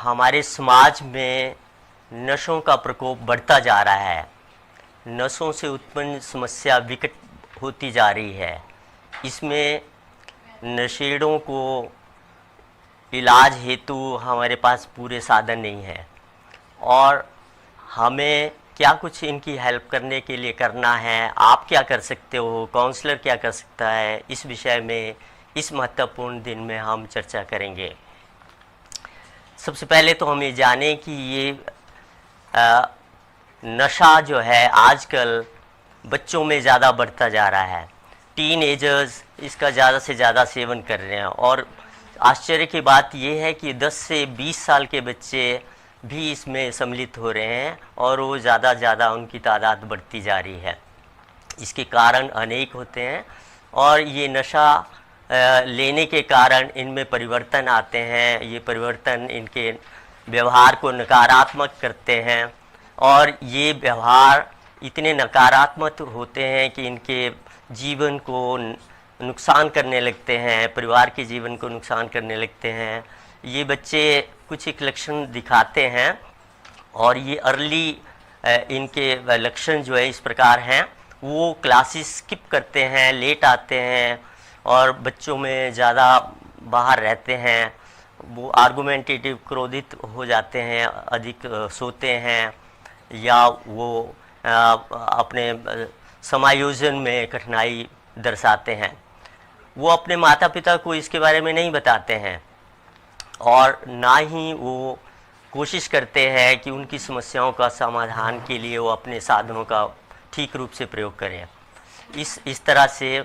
हमारे समाज में नशों का प्रकोप बढ़ता जा रहा है। नशों से उत्पन्न समस्या विकट होती जा रही है। इसमें नशेड़ों को इलाज हेतु हमारे पास पूरे साधन नहीं है और हमें क्या कुछ इनकी हेल्प करने के लिए करना है, आप क्या कर सकते हो, काउंसलर क्या कर सकता है, इस विषय में इस महत्वपूर्ण दिन में हम चर्चा करेंगे। सबसे पहले तो हम ये जानें कि ये नशा जो है आजकल बच्चों में ज़्यादा बढ़ता जा रहा है। टीन एजर्स इसका ज़्यादा से ज़्यादा सेवन कर रहे हैं और आश्चर्य की बात यह है कि 10 से 20 साल के बच्चे भी इसमें सम्मिलित हो रहे हैं और वो ज़्यादा उनकी तादाद बढ़ती जा रही है। इसके कारण अनेक होते हैं और ये नशा लेने के कारण इनमें परिवर्तन आते हैं। ये परिवर्तन इनके व्यवहार को नकारात्मक करते हैं और ये व्यवहार इतने नकारात्मक होते हैं कि इनके जीवन को नुकसान करने लगते हैं, परिवार के जीवन को नुकसान करने लगते हैं। ये बच्चे कुछ एक लक्षण दिखाते हैं और ये अर्ली इनके लक्षण जो है इस प्रकार हैं। वो क्लासेस स्किप करते हैं, लेट आते हैं और बच्चों में ज़्यादा बाहर रहते हैं। वो आर्गुमेंटेटिव, क्रोधित हो जाते हैं, अधिक सोते हैं या वो अपने समायोजन में कठिनाई दर्शाते हैं। वो अपने माता पिता को इसके बारे में नहीं बताते हैं और ना ही वो कोशिश करते हैं कि उनकी समस्याओं का समाधान के लिए वो अपने साधनों का ठीक रूप से प्रयोग करें। इस तरह से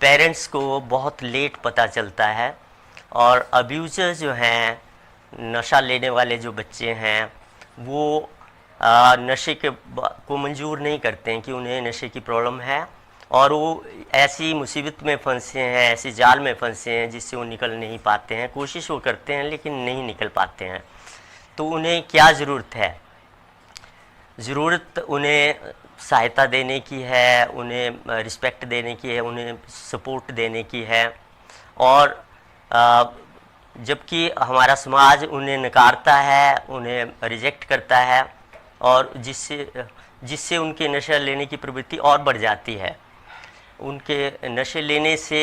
पेरेंट्स को बहुत लेट पता चलता है और अब्यूज़र जो हैं, नशा लेने वाले जो बच्चे हैं, वो नशे को मंजूर नहीं करते हैं कि उन्हें नशे की प्रॉब्लम है और वो ऐसी मुसीबत में फंसे हैं, ऐसी जाल में फंसे हैं जिससे वो निकल नहीं पाते हैं। कोशिश वो करते हैं लेकिन नहीं निकल पाते हैं। तो उन्हें क्या ज़रूरत है? ज़रूरत उन्हें सहायता देने की है, उन्हें रिस्पेक्ट देने की है, उन्हें सपोर्ट देने की है। और जबकि हमारा समाज उन्हें नकारता है, उन्हें रिजेक्ट करता है और जिससे उनके नशा लेने की प्रवृत्ति और बढ़ जाती है। उनके नशे लेने से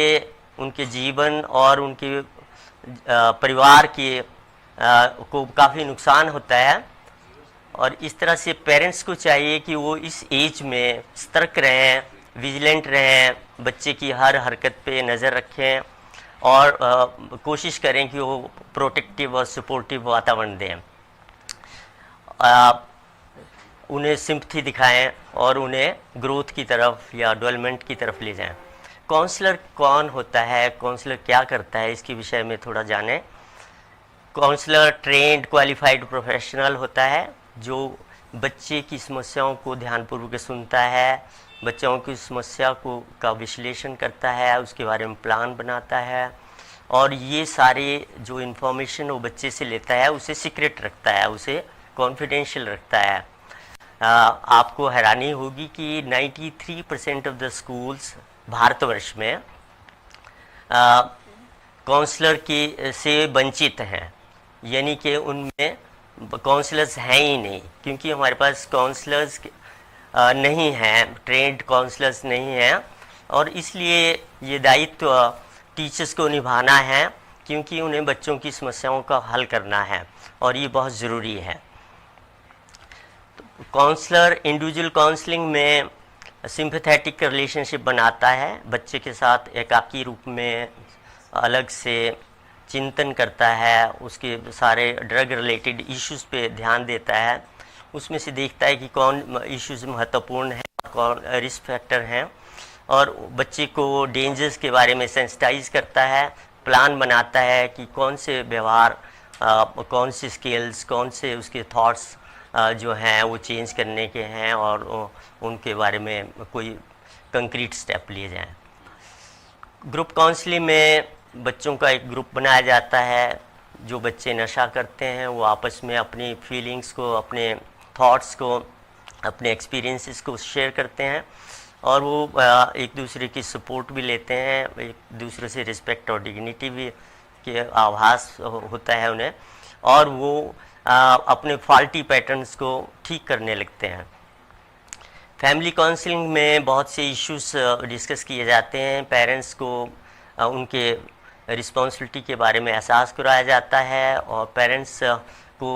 उनके जीवन और उनके परिवार के को काफ़ी नुकसान होता है और इस तरह से पेरेंट्स को चाहिए कि वो इस एज में सतर्क रहें, विजिलेंट रहें, बच्चे की हर हरकत पे नज़र रखें और कोशिश करें कि वो प्रोटेक्टिव और सपोर्टिव वातावरण दें। उन्हें सिंपथी दिखाएं और उन्हें ग्रोथ की तरफ या डेवलपमेंट की तरफ ले जाएं। काउंसलर कौन होता है, काउंसलर क्या करता है, इसके विषय में थोड़ा जानें। काउंसलर ट्रेंड क्वालिफाइड प्रोफेशनल होता है जो बच्चे की समस्याओं को ध्यानपूर्वक सुनता है, बच्चों की समस्या का विश्लेषण करता है, उसके बारे में प्लान बनाता है और ये सारे जो इन्फॉर्मेशन वो बच्चे से लेता है उसे सीक्रेट रखता है, उसे कॉन्फिडेंशियल रखता है। आपको हैरानी होगी कि 93% ऑफ द स्कूल्स भारतवर्ष में काउंसलर के से वंचित हैं, यानी कि उनमें काउंसलर्स हैं ही नहीं, क्योंकि हमारे पास काउंसलर्स नहीं हैं, ट्रेंड काउंसलर्स नहीं हैं और इसलिए ये दायित्व टीचर्स को निभाना है क्योंकि उन्हें बच्चों की समस्याओं का हल करना है और ये बहुत ज़रूरी है। काउंसलर इंडिविजुअल काउंसलिंग में सिंपैथेटिक रिलेशनशिप बनाता है, बच्चे के साथ एकाकी रूप में अलग से चिंतन करता है, उसके सारे ड्रग रिलेटेड इश्यूज़ पे ध्यान देता है, उसमें से देखता है कि कौन इश्यूज़ महत्वपूर्ण हैं, कौन रिस्क फैक्टर हैं और बच्चे को डेंजर्स के बारे में सेंसिटाइज करता है, प्लान बनाता है कि कौन से व्यवहार, कौन से स्किल्स, कौन से उसके थॉट्स जो हैं वो चेंज करने के हैं और उनके बारे में कोई कंक्रीट स्टेप लिए जाएं। ग्रुप काउंसलिंग में बच्चों का एक ग्रुप बनाया जाता है। जो बच्चे नशा करते हैं वो आपस में अपनी फीलिंग्स को, अपने थॉट्स को, अपने एक्सपीरियंसेस को शेयर करते हैं और वो एक दूसरे की सपोर्ट भी लेते हैं, एक दूसरे से रिस्पेक्ट और डिग्निटी भी के आभास होता है उन्हें और वो अपने फॉल्टी पैटर्न्स को ठीक करने लगते हैं। फैमिली काउंसलिंग में बहुत से इश्यूज डिस्कस किए जाते हैं। पेरेंट्स को उनके रिस्पॉन्सिबिलिटी के बारे में एहसास कराया जाता है और पेरेंट्स को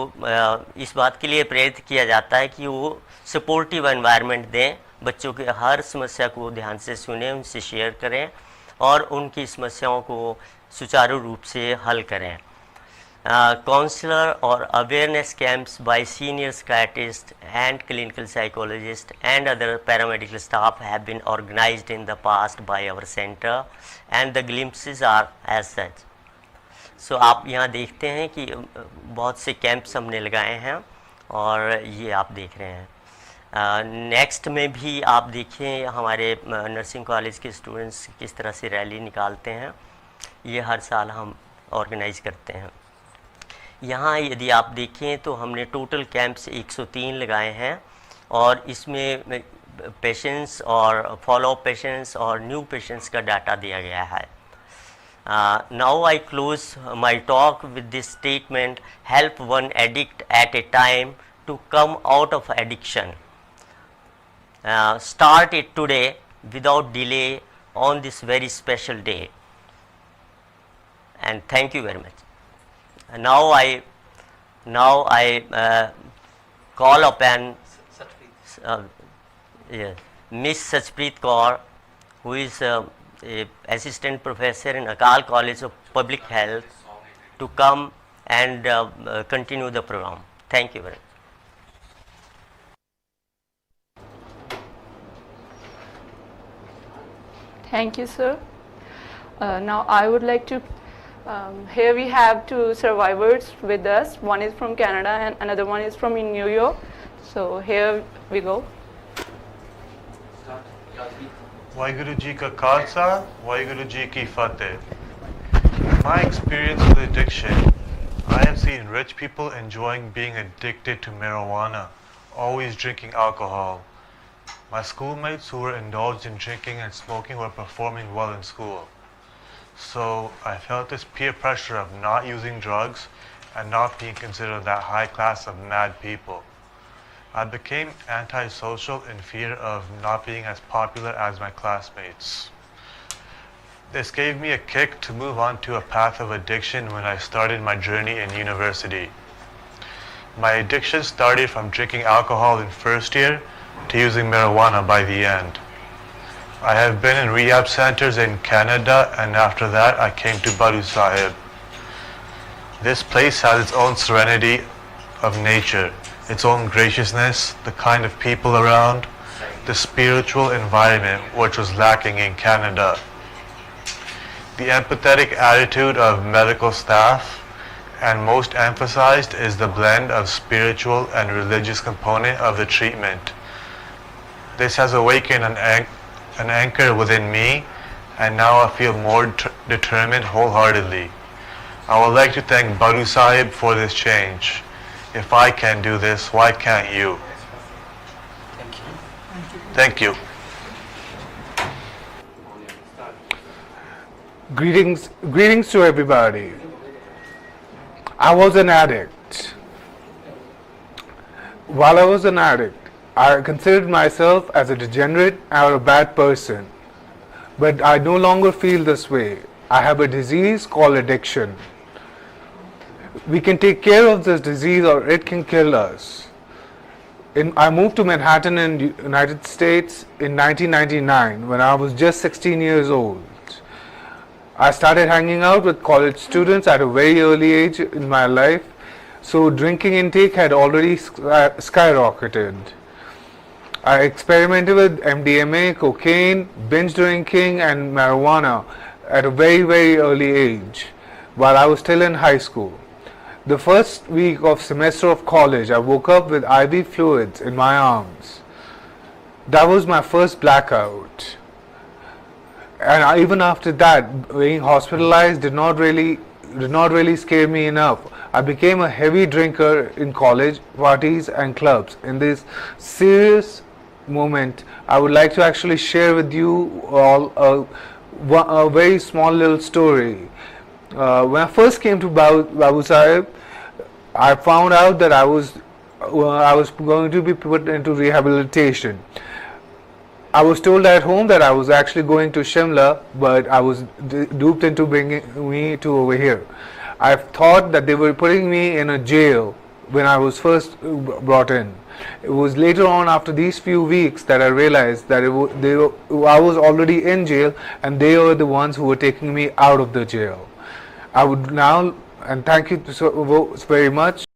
इस बात के लिए प्रेरित किया जाता है कि वो सपोर्टिव एनवायरनमेंट दें, बच्चों के हर समस्या को ध्यान से सुनें, उनसे शेयर करें और उनकी समस्याओं को सुचारू रूप से हल करें। काउंसलर और awareness camps bye senior psychiatrist and clinical psychologist and other paramedical staff have been organized in the past by our center and the glimpses are as such. So आप यहाँ देखते हैं कि बहुत से कैंप्स हमने लगाए हैं और ये आप देख रहे हैं। नेक्स्ट में भी आप देखिए हमारे नर्सिंग कॉलेज के स्टूडेंट्स किस तरह से रैली निकालते हैं। ये हर साल हम ऑर्गेनाइज करते हैं। यहाँ यदि आप देखें तो हमने टोटल कैंप्स 103 लगाए हैं और इसमें पेशेंट्स और फॉलोअप पेशेंट्स और न्यू पेशेंट्स का डाटा दिया गया है। Now I close my talk with this statement, help one addict at a time to come out of addiction, start it today without delay on this very special day, and thank you very much. Now I call upon Miss Sachpreet Kaur, who is a assistant professor in Akal College of Public Health, to come and continue the program. Thank you very much. Thank you, sir. Now I would like to here we have two survivors with us. One is from Canada and another one is from in New York. So here we go. Waheguru Ji Ka Khalsa, Waheguru Ji Ki Fateh. In my experience with addiction, I have seen rich people enjoying being addicted to marijuana, always drinking alcohol. My schoolmates who were indulged in drinking and smoking were performing well in school. So I felt this peer pressure of not using drugs and not being considered that high class of mad people. I became antisocial in fear of not being as popular as my classmates. This gave me a kick to move on to a path of addiction when I started my journey in university. My addiction started from drinking alcohol in first year to using marijuana by the end. I have been in rehab centers in Canada, and after that I came to Baru Sahib. This place has its own serenity of nature, its own graciousness, the kind of people around, the spiritual environment which was lacking in Canada. The empathetic attitude of medical staff, and most emphasized is the blend of spiritual and religious component of the treatment. This has awakened an anchor within me, and now I feel more determined wholeheartedly. I would like to thank Baru Sahib for this change. If I can do this, why can't you? Thank you. Greetings to everybody. I was an addict. While I was an addict, I considered myself as a degenerate or a bad person. But I no longer feel this way. I have a disease called addiction. We can take care of this disease or it can kill us. I moved to Manhattan in the United States in 1999 when I was just 16 years old. I started hanging out with college students at a very early age in my life, so drinking intake had already skyrocketed. I experimented with MDMA, cocaine, binge drinking and marijuana at a very early age while I was still in high school. The first week of semester of college, I woke up with IV fluids in my arms. That was my first blackout. And even after that, being hospitalized did not really scare me enough. I became a heavy drinker in college parties and clubs. In this serious moment, I would like to actually share with you all a very small little story. When I first came to Babu Sahib, I found out that I was going to be put into rehabilitation. I was told at home that I was actually going to Shimla, but I was duped into bringing me to over here. I thought that they were putting me in a jail when I was first brought in. It was later on, after these few weeks, that I realized that I was already in jail, and they were the ones who were taking me out of the jail. I would now, and thank you so very much.